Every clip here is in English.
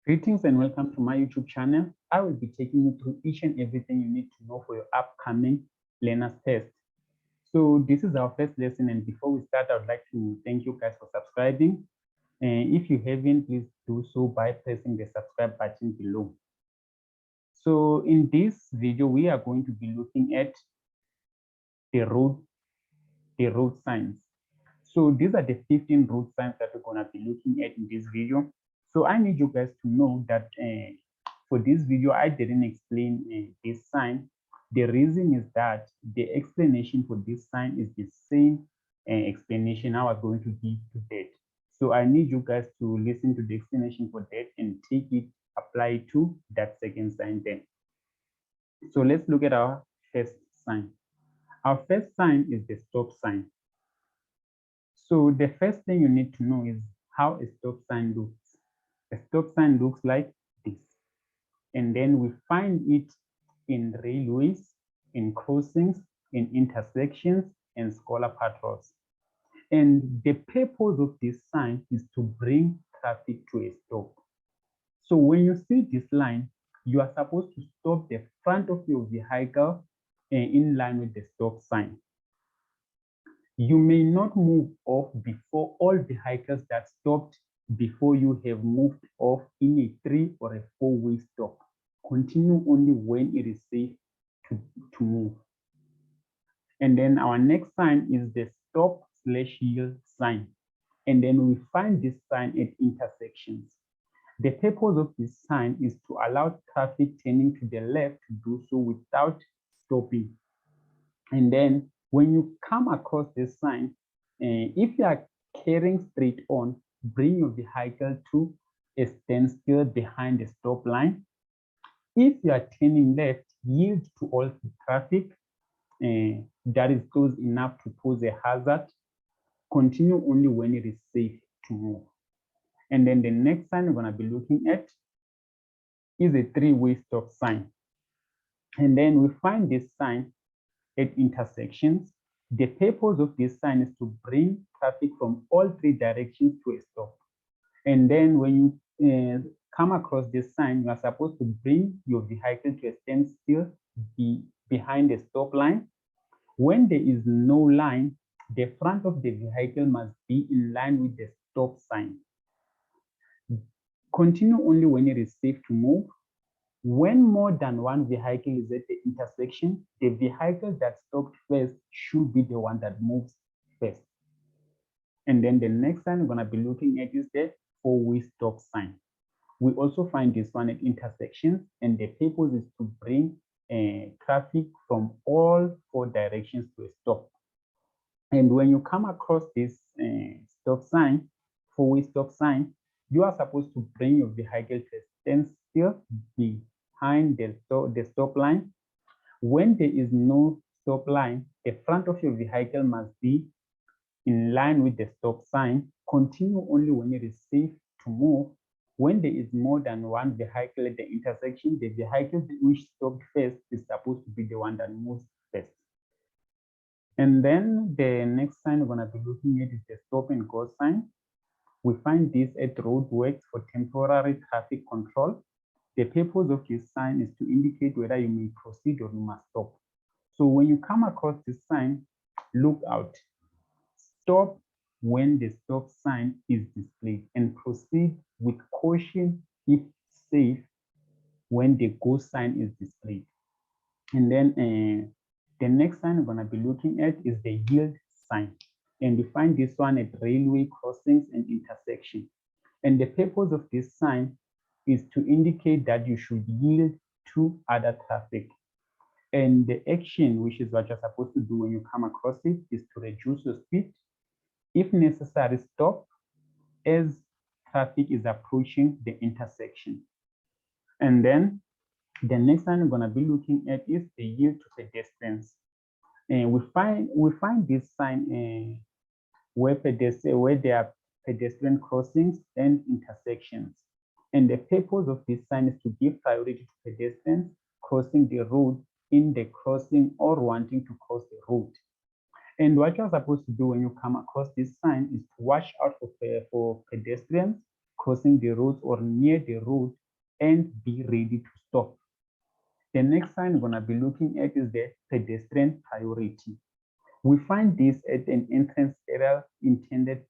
Greetings and welcome to my YouTube channel. I will be taking you through each and everything you need to know for your upcoming learner's test. So this is our first lesson, and before we start, I would like to thank you guys for subscribing. And if you haven't, please do so by pressing the subscribe button below. So in this video, we are going to be looking at the road signs. So these are the 15 road signs that we're going to be looking at in this video. So I need you guys to know that for this video, I didn't explain this sign. The reason is that the explanation for this sign is the same explanation I was going to give to that. So I need you guys to listen to the explanation for that and take it, apply it to that second sign then. So let's look at our first sign. Our first sign is the stop sign. So the first thing you need to know is how a stop sign looks. A stop sign looks like this. And then we find it in railways, in crossings, in intersections, and scholar patrols. And the purpose of this sign is to bring traffic to a stop. So when you see this line, you are supposed to stop the front of your vehicle in line with the stop sign. You may not move off before all vehicles that stopped before you have moved off in a 3 or a 4-way stop. Continue only when it is safe to move. And then our next sign is the stop/yield sign. And then we find this sign at intersections. The purpose of this sign is to allow traffic turning to the left to do so without stopping. And then when you come across this sign, if you are carrying straight on, bring your vehicle to a standstill behind the stop line. If you are turning left, yield to all the traffic that is close enough to pose a hazard. Continue only when it is safe to move. And then the next sign we're going to be looking at is a 3-way stop sign. And then we find this sign at intersections. The purpose of this sign is to bring traffic from all 3 directions to a stop. And then when you come across this sign, you are supposed to bring your vehicle to a standstill behind the stop line. When there is no line, the front of the vehicle must be in line with the stop sign. Continue only when it is safe to move. When more than one vehicle is at the intersection, the vehicle that stopped first should be the one that moves first. And then the next sign we're going to be looking at is the 4-way stop sign. We also find this one at intersections, and the purpose is to bring traffic from all 4 directions to a stop. And when you come across this stop sign, 4-way stop sign, you are supposed to bring your vehicle to a standstill behind the stop line. When there is no stop line, the front of your vehicle must be in line with the stop sign. Continue only when it is safe to move. When there is more than one vehicle at the intersection, the vehicle which stopped first is supposed to be the one that moves first. And then the next sign we're going to be looking at is the stop and go sign. We find this at roadworks for temporary traffic control. The purpose of this sign is to indicate whether you may proceed or you must stop. So when you come across this sign, look out. Stop when the stop sign is displayed and proceed with caution if safe when the go sign is displayed. And then the next sign we're going to be looking at is the yield sign. And we find this one at railway crossings and intersections. And the purpose of this sign is to indicate that you should yield to other traffic. And the action, which is what you're supposed to do when you come across it, is to reduce your speed. If necessary, stop as traffic is approaching the intersection. And then the next one we're going to be looking at is the yield to pedestrians. And we find this sign where there are pedestrian crossings and intersections. And the purpose of this sign is to give priority to pedestrians crossing the road in the crossing or wanting to cross the road. And what you're supposed to do when you come across this sign is to watch out for pedestrians crossing the road or near the road and be ready to stop. The next sign we're going to be looking at is the pedestrian priority. We find this at an entrance area intended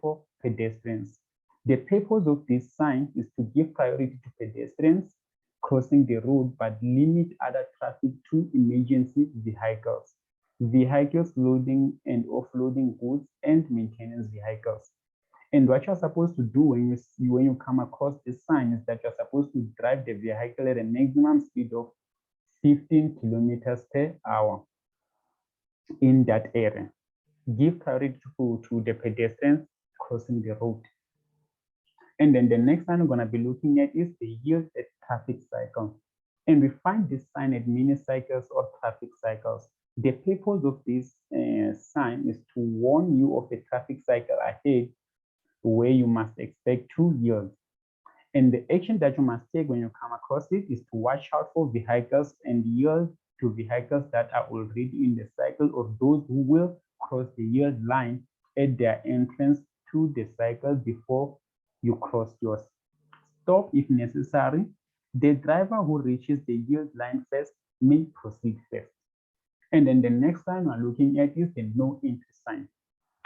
for pedestrians. The purpose of this sign is to give priority to pedestrians crossing the road, but limit other traffic to emergency vehicles loading and offloading goods, and maintenance vehicles. And what you're supposed to do when you come across this sign is that you're supposed to drive the vehicle at a maximum speed of 15 kilometers per hour in that area. Give priority to the pedestrians crossing the road. And then the next sign we're going to be looking at is the yield at traffic cycle. And we find this sign at mini cycles or traffic cycles. The purpose of this sign is to warn you of a traffic cycle ahead where you must expect to yield. And the action that you must take when you come across it is to watch out for vehicles and yield to vehicles that are already in the cycle, or those who will cross the yield line at their entrance to the cycle before you cross yours. Stop if necessary. The driver who reaches the yield line first may proceed first. And then the next sign we're looking at is the no entry sign.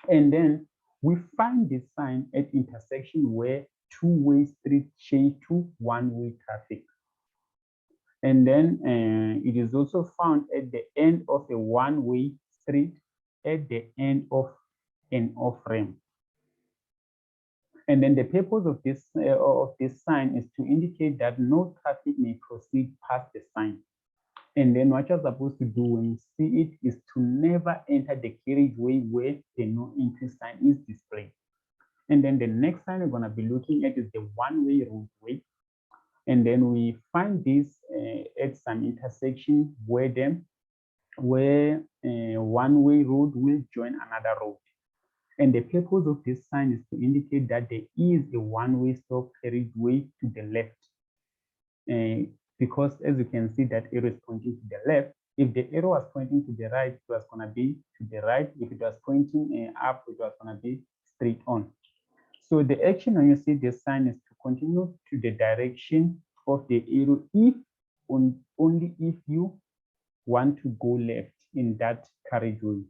And then we find this sign at intersection where two-way streets change to one-way traffic. And then it is also found at the end of a one-way street at the end of an off-ramp. And then the purpose of this sign is to indicate that no traffic may proceed past the sign. And then what you're supposed to do when you see it is to never enter the carriageway where the no entry sign is displayed. And then the next sign we're going to be looking at is the one-way roadway. And then we find this at some intersection where one-way road will join another road. And the purpose of this sign is to indicate that there is a one-way stop carriageway to the left. Because as you can see, that arrow is pointing to the left. If the arrow was pointing to the right, it was going to be to the right. If it was pointing up, it was going to be straight on. So the action when you see this sign is to continue to the direction of the arrow only if you want to go left in that carriageway.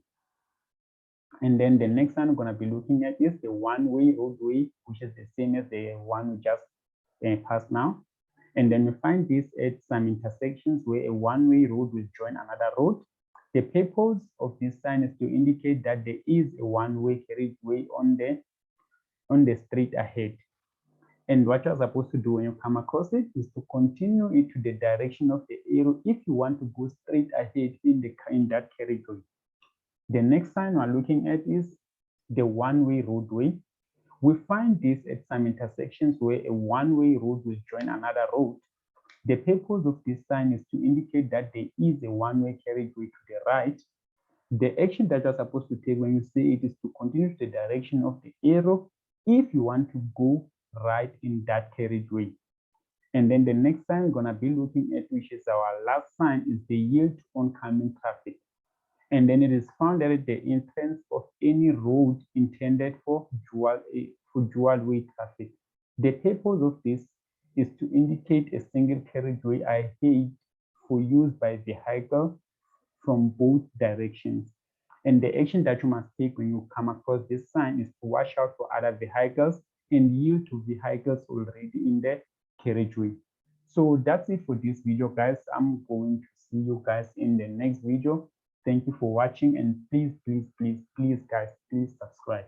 And then the next one we're going to be looking at is the one-way roadway, which is the same as the one we just passed now. And then we find this at some intersections where a one-way road will join another road. The purpose of this sign is to indicate that there is a one-way carriageway on the street ahead. And what you're supposed to do when you come across it is to continue it to the direction of the arrow if you want to go straight ahead in that carriageway. The next sign we're looking at is the one-way roadway. We find this at some intersections where a one-way road will join another road. The purpose of this sign is to indicate that there is a one-way carriageway to the right. The action that you're supposed to take when you see it is to continue to the direction of the arrow if you want to go right in that carriageway. And then the next sign we're going to be looking at, which is our last sign, is the yield to oncoming traffic. And then it is found at the entrance of any road intended for dual-way traffic. The purpose of this is to indicate a single carriageway ahead for use by vehicles from both directions. And the action that you must take when you come across this sign is to watch out for other vehicles and yield to vehicles already in the carriageway. So that's it for this video, guys. I'm going to see you guys in the next video. Thank you for watching, and please, guys, please subscribe.